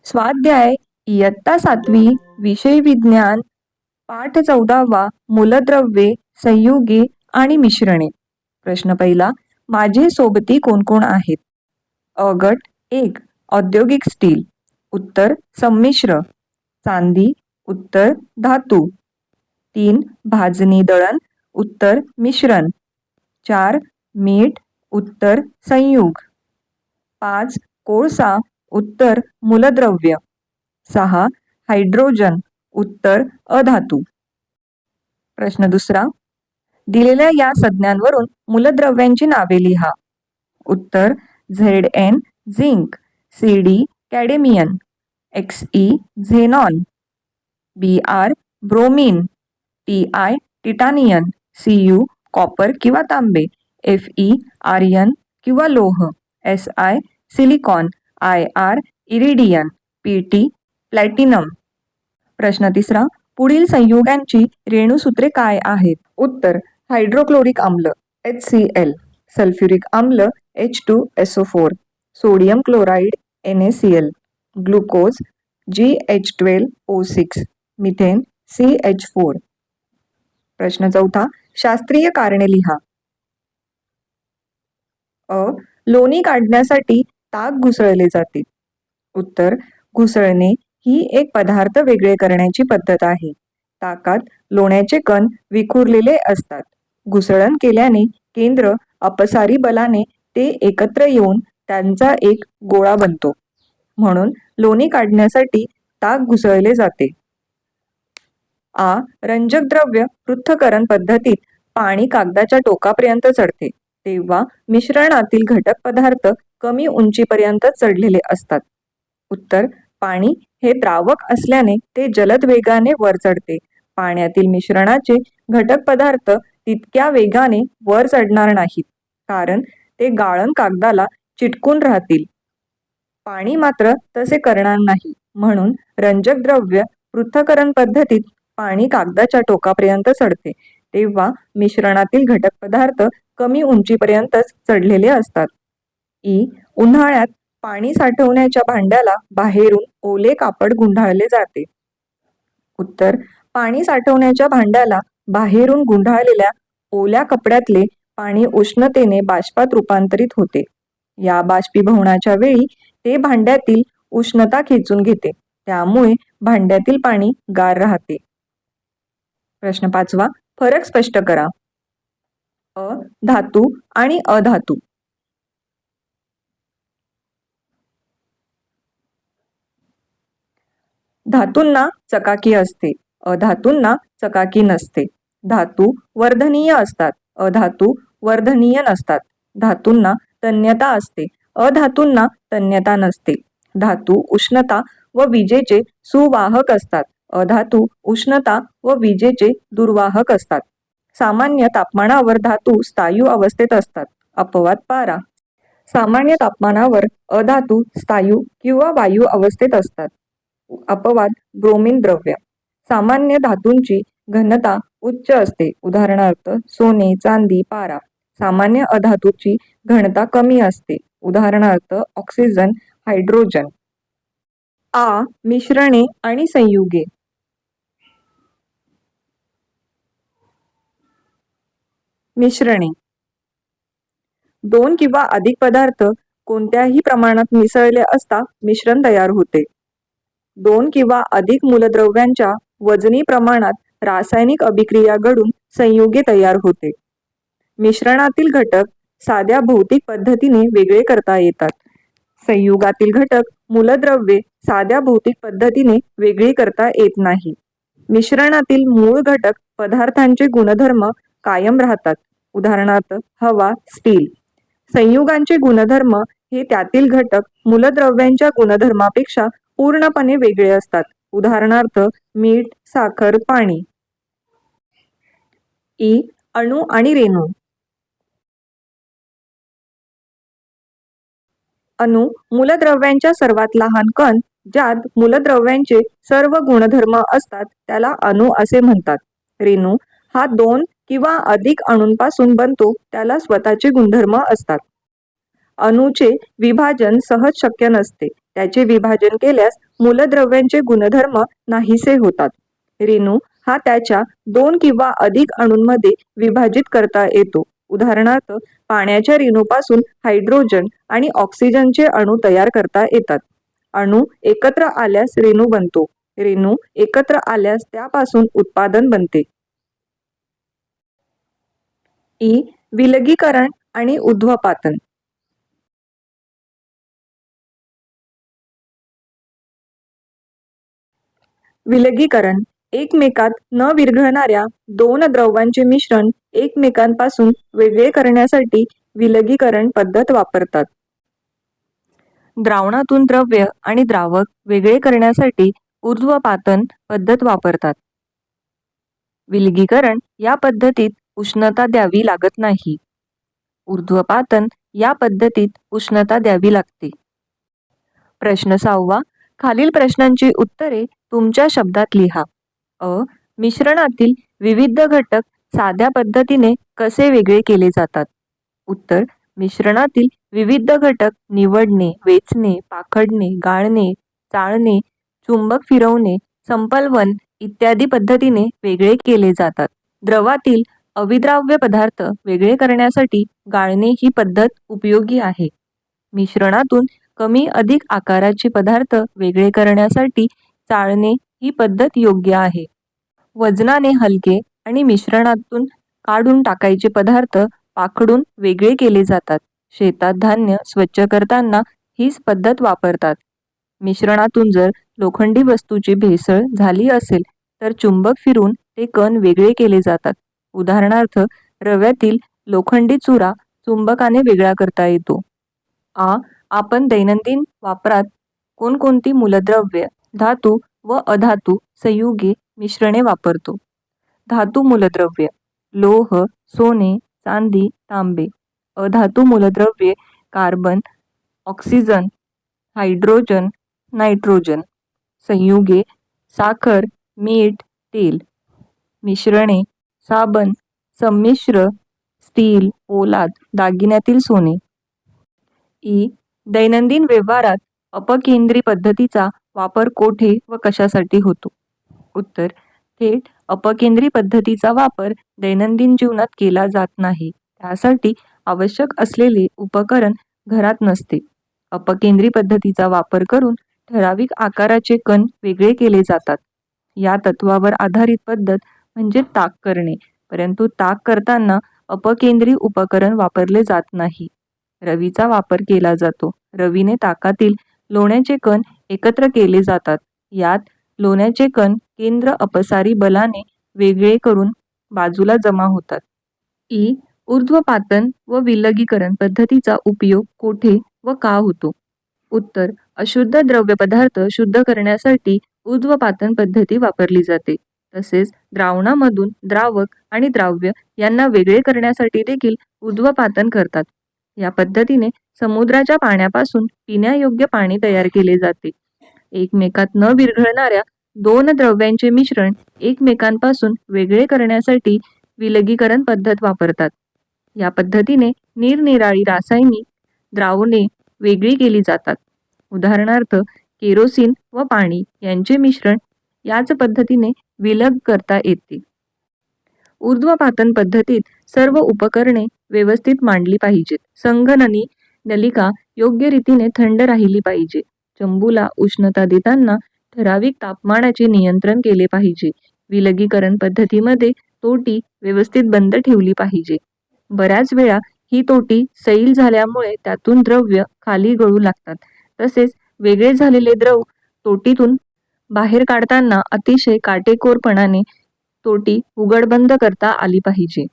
स्वाध्याय इयत्ता 7वी विषय विज्ञान पाठ 14वा मूलद्रव्ये संयुगे आणि मिश्रणे. प्रश्न पहिला, माझे सोबती कोण कोण आहेत? अ गट 1 औद्योगिक स्टील, उत्तर संमिश्र. चांदी, उत्तर धातू. 3 भाजणी दळण, उत्तर मिश्रण. 4 मीठ, उत्तर संयुग. 5 कोळसा, उत्तर मूलद्रव्य. 6 हायड्रोजन, उत्तर अधातू. प्रश्न दुसरा, दिलेल्या या संज्ञांवरून मूलद्रव्यांची नावे लिहा. उत्तर Zn zinc, Cd कॅडेमियन, Xe xenon, Br bromine, Ti टिटानियन, Cu copper किंवा तांबे, Fe आर्यन किंवा लोह, Si silicon, Ir iridium, Pt platinum. प्रश्न तिसरा, पुढील संयुगांची रेणुसूत्रे काय आहेत? उत्तर हायड्रोक्लोरिक आम्ल HCl, सल्फ्युरिक आम्ल H2SO4, sodium chloride NaCl, glucose GH12O6, methane CH4. प्रश्न चौथा, शास्त्रीय कारणे लिहा. अ लोणी काढण्यासाठी ताक घुसळले जाते. उत्तर घुसळणे ही एक पदार्थ वेगळे करण्याची पद्धत आहे. ताकात लोण्याचे कण विखुरलेले असतात. घुसळण केल्याने केंद्र अपसारी बलाने ते एकत्र येऊन त्यांचा एक गोळा बनतो. म्हणून लोणी काढण्यासाठी ताक घुसळले जाते. आ रंजक द्रव्य पृथक्करण पद्धतीत पाणी कागदाच्या टोकापर्यंत चढते तेव्हा मिश्रणातील घटक पदार्थ कमी उंचीपर्यंत चढलेले असतात. उत्तर पाणी हे द्रावक असल्याने ते जलद वेगाने वर चढते. पाण्यातील मिश्रणाचे घटक पदार्थ तितक्या वेगाने वर चढणार नाहीत, कारण ते गाळण कागदाला चिटकून राहतील. पाणी मात्र तसे करणार नाही. म्हणून रंजक द्रव्य पृथक्करण पद्धतीत पाणी कागदाच्या टोकापर्यंत चढते तेव्हा मिश्रणातील घटक पदार्थ कमी उंचीपर्यंतच चढलेले असतात. उन्हाळ्यात पाणी साठवण्याच्या भांड्याला बाहेरून ओले कापड गुंडाळले जाते. उत्तर पाणी साठवण्याच्या भांड्याला बाहेरून गुंडाळलेल्या ओल्या कपड्यातले पाणी उष्णतेने बाष्पात रूपांतरित होते. या बाष्पीभवनाच्या वेळी ते भांड्यातील उष्णता खेचून घेते, त्यामुळे भांड्यातील पाणी गार राहते. प्रश्न पाचवा, फरक स्पष्ट करा. अ धातू आणि अधातू. धातूंना चकाकी असते, अधातूंना चकाकी नसते. धातू वर्धनीय असतात, अधातू वर्धनीय नसतात. धातूंना तन्यता असते, अधातूंना तन्यता नसते. धातू उष्णता व विजेचे सुवाहक असतात, अधातू उष्णता व विजेचे दुर्वाहक असतात. सामान्य तापमानावर धातू स्थायू अवस्थेत असतात. अपवाद पारा. सामान्य तापमानावर अधातू स्थायू किंवा वायू अवस्थेत असतात. अपवाद ब्रोमीन द्रव्य. सामान्य धातूंची घनता उच्च असते, उदाहरणार्थ सोने, चांदी, पारा. सामान्य अधातूची घनता कमी असते, उदाहरणार्थ ऑक्सिजन, हायड्रोजन. आ मिश्रणे आणि संयुगे. मिश्रणे. दोन किंवा अधिक पदार्थ कोणत्याही प्रमाणात मिसळले असता मिश्रण तयार होते. दोन किंवा अधिक मूलद्रव्यांच्या वजनी प्रमाणात रासायनिक अभिक्रिया घडून संयुगे तयार होते. मिश्रणातील घटक साध्या भौतिक पद्धतीने वेगळे करता येतात. संयुगातील घटक मूलद्रव्ये साध्या भौतिक पद्धतीने वेगळी करता येत नाही. मिश्रणातील मूळ घटक पदार्थांचे गुणधर्म कायम राहतात, उदाहरणार्थ हवा, स्टील. संयुगांचे गुणधर्म हे त्यातील घटक मूलद्रव्यांच्या गुणधर्मापेक्षा पूर्णपणे वेगळे असतात, उदाहरणार्थ मीठ, साखर, पाणी. अणू आणि रेणू. अणू मूलद्रव्यांच्या सर्वात लहान कण ज्यात मूलद्रव्यांचे सर्व गुणधर्म असतात त्याला अणू असे म्हणतात. रेणू हा दोन किंवा अधिक अणूंपासून बनतो, त्याला स्वतःचे गुणधर्म असतात. अणूचे विभाजन सहज शक्य नसते, त्याचे विभाजन केल्यास मूलद्रव्यांचे गुणधर्म नाहीसे होतात. रेणू हा त्याच्या 2 किंवा अधिक अणूंमध्ये विभाजित करता येतो. उदाहरणार्थ, पाण्याच्या रेणूपासून हायड्रोजन आणि ऑक्सिजनचे अणू तयार करता येतात. अणू एकत्र आल्यास रेणू बनतो. रेणू एकत्र आल्यास त्यापासून उत्पादन बनते. विलगीकरण आणि ऊर्ध्वपातन. विलगीकरण एकमेकात न विरघळणाऱ्या 2 द्रव्यांचे मिश्रण एकमेकांपासून वेगळे करण्यासाठी विलगीकरण पद्धत वापरतात. द्रावणातून द्रव्य आणि द्रावक वेगळे करण्यासाठी ऊर्ध्वपातन पद्धत वापरतात. विलगीकरण या पद्धतीत उष्णता द्यावी लागत नाही. ऊर्ध्वपातन या पद्धतीत उष्णता द्यावी लागते. प्रश्न 6. खालील प्रश्नांची उत्तरे तुमच्या शब्दात लिहा. मिश्रणातील विविध घटक साध्या पद्धतीने कसे वेगळे केले जातात? उत्तर: मिश्रणातील विविध घटक निवडणे, वेचणे, पाखडणे, गाळणे, चाळणे, चुंबक फिरवणे, संपलवन इत्यादी पद्धतीने वेगळे केले जातात. द्रवातील अविद्राव्य पदार्थ वेगळे करण्यासाठी गाळणे ही पद्धत उपयोगी आहे. मिश्रणातून कमी अधिक आकाराचे पदार्थ वेगळे करण्यासाठी चाळणे ही पद्धत योग्य आहे. वजनाने हलके आणि मिश्रणातून काढून टाकायचे पदार्थ पाखडून वेगळे केले जातात. शेतात धान्य स्वच्छ करताना हीच पद्धत वापरतात. मिश्रणातून जर लोखंडी वस्तूची भेसळ झाली असेल तर चुंबक फिरून ते कण वेगळे केले जातात. उदाहरणार्थ, रव्यातील लोखंडी चुरा चुंबकाने वेगळा करता येतो. आपण दैनंदिन वापरात कोणकोणती मूलद्रव्ये, धातू व अधातू संयुगे मिश्रणे वापरतो? धातू मूलद्रव्ये: लोह, सोने, चांदी, तांबे. अधातू मूलद्रव्ये: कार्बन, ऑक्सिजन, हायड्रोजन, नायट्रोजन. संयुगे: साखर, मीठ, तेल. मिश्रणे: साबण, संमिश्र, स्टील, पोलाद, दागिन्यातील सोने. दैनंदिन व्यवहारात अपकेंद्री पद्धतीचा वापर कोठे व कशासाठी होतो? उत्तर: थेट अपकेंद्री पद्धतीचा वापर दैनंदिन जीवनात केला जात नाही. त्यासाठी आवश्यक असलेले उपकरण घरात नसते. अपकेंद्री पद्धतीचा वापर करून ठराविक आकाराचे कण वेगळे केले जातात. या तत्वावर आधारित पद्धत म्हणजे ताक करणे, परंतु ताक करताना अपकेंद्री उपकरण वापरले जात नाही. रवीचा वापर केला जातो. रवीने ताकातील लोण्याचे कण एकत्र केले जातात. यात लोण्याचे कण केंद्र अपसारी बलाने वेगळे करून बाजूला जमा होतात. ऊर्ध्वपातन व विलगीकरण पद्धतीचा उपयोग कोठे व का होतो? उत्तर: अशुद्ध द्रव्य पदार्थ शुद्ध करण्यासाठी ऊर्ध्वपातन पद्धती वापरली जाते. तसेच द्रावणामधून द्रावक आणि द्राव्य यांना वेगळे करण्यासाठी देखील ऊर्ध्वपातन करतात. या पद्धतीने समुद्राच्या पाण्यापासून पिण्यायोग्य पाणी तयार केले जाते. एकमेकात न विरघळणाऱ्या 2 द्रव्यांचे मिश्रण एकमेकांपासून वेगळे करण्यासाठी विलगीकरण पद्धत वापरतात. या पद्धतीने निरनिराळी रासायनिक द्रावणे वेगळी केली जातात. उदाहरणार्थ, केरोसिन व पाणी यांचे मिश्रण याच पद्धतीने विलग करता येते. ऊर्ध्वपातन पद्धतीत सर्व उपकरणे व्यवस्थित मांडली पाहिजेत. संगणनी नलिका योग्य रीतीने थंड राहिली पाहिजे. चंबूला उष्णता देताना ठराविक तापमानाचे नियंत्रण केले पाहिजे. विलगीकरण पद्धतीमध्ये तोटी व्यवस्थित बंद ठेवली पाहिजे. बऱ्याच वेळा ही तोटी सैल झाल्यामुळे त्यातून द्रव्य खाली गळू लागतात. तसेच वेगळे झालेले द्रव तोटीतून बाहेर काढताना अतिशय काटेकोरपणाने तोटी उघडबंद करता आली पाहिजे.